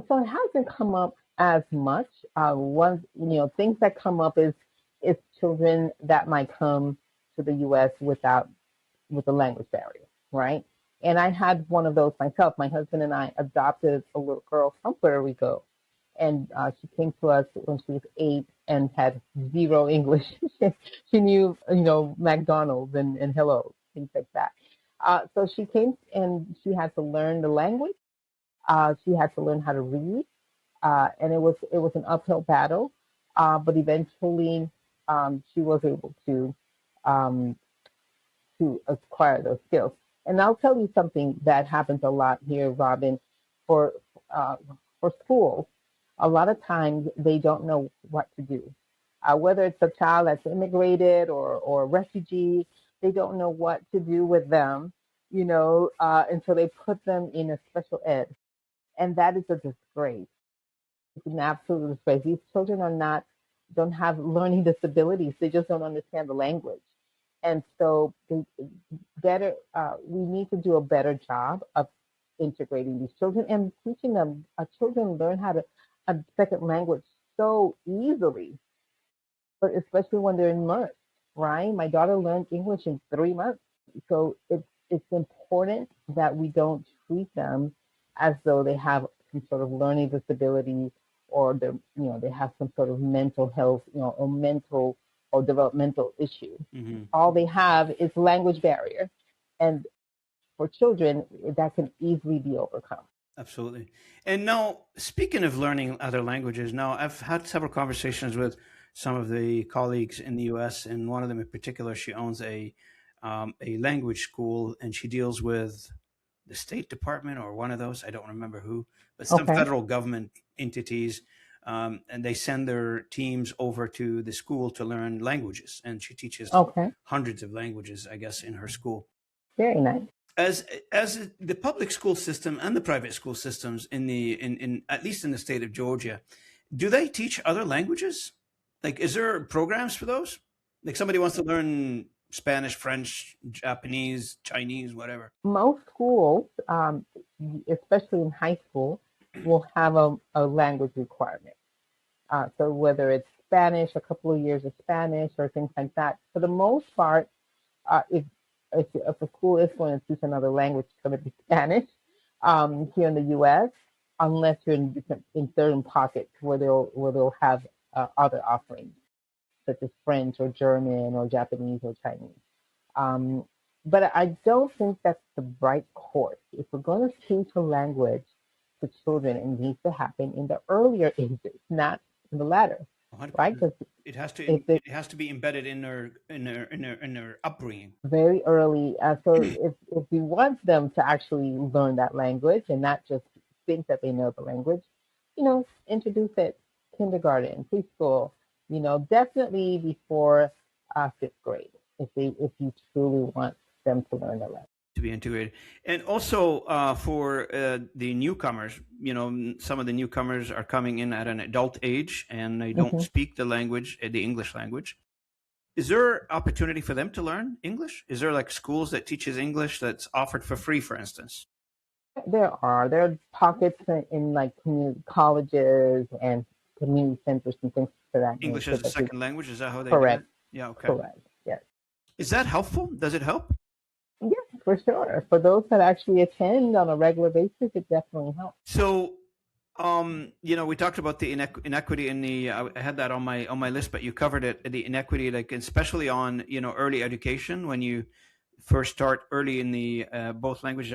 So it hasn't come up as much. One, things that come up is children that might come to the U.S. with a language barrier, right? And I had one of those myself. My husband and I adopted a little girl from Puerto Rico, and she came to us when she was 8 and had zero English. She knew, McDonald's and hello, things like that. So she came and she had to learn the language. She had to learn how to read, and it was an uphill battle, but eventually she was able um, to acquire those skills. And I'll tell you something that happens a lot here, Robin, for uh, for schools. A lot of times they don't know what to do. Whether it's a child that's immigrated or a refugee, they don't know what to do with them, until they put them in a special ed. And that is a disgrace. It's an absolute disgrace. These children don't have learning disabilities. They just don't understand the language. And so we need to do a better job of integrating these children and teaching them. Children learn how to a second language so easily, but especially when they're immersed, right? My daughter learned English in 3 months. So it's important that we don't treat them as though they have some sort of learning disability or they have some sort of mental health, or mental or developmental issue. Hmm. All they have is language barrier, and for children that can easily be overcome. Absolutely. And now, speaking of learning other languages, now I've had several conversations with some of the colleagues in the U.S., and one of them in particular, she owns a language school, and she deals with the State Department or one of those. I don't remember who, but some Okay. federal government entities, and they send their teams over to the school to learn languages, and she teaches Okay. hundreds of languages, I guess, in her school. Very nice. As the public school system and the private school systems in at least in the state of Georgia, do they teach other languages? Like, is there programs for those? Like, somebody wants to learn Spanish, French, Japanese, Chinese, whatever. Most schools, especially in high school, will have a language requirement. So whether it's Spanish, a couple of years of Spanish, or things like that. For the most part, if a school is going to teach another language, it's going to be Spanish here in the U.S. Unless you're in certain pockets where they'll have other offerings such as French or German or Japanese or Chinese. Um, but I don't think that's the right course. If we're going to teach a language to children, it needs to happen in the earlier ages, not in the latter, right? 100%. Because if they It has to be embedded in their upbringing. very early. So if we want them to actually learn that language and not just think that they know the language, introduce it kindergarten, preschool, definitely before fifth grade if you truly want them to learn the language. To be integrated. And also for the newcomers, some of the newcomers are coming in at an adult age and they don't Hmm. speak the language, the English language. Is there opportunity for them to learn English? Is there like schools that teaches English that's offered for free, for instance? There are pockets in like community colleges and community centers and things of that English nature as a that do. second language, is that how they do it? Correct. Yeah, okay. Correct. Yes. Is that helpful? Does it help? Yes, for sure. For those that actually attend on a regular basis, it definitely helps. So, we talked about the inequity in the. I had that on my list, but you covered it. The inequity, like especially on early education when you first start early in the both languages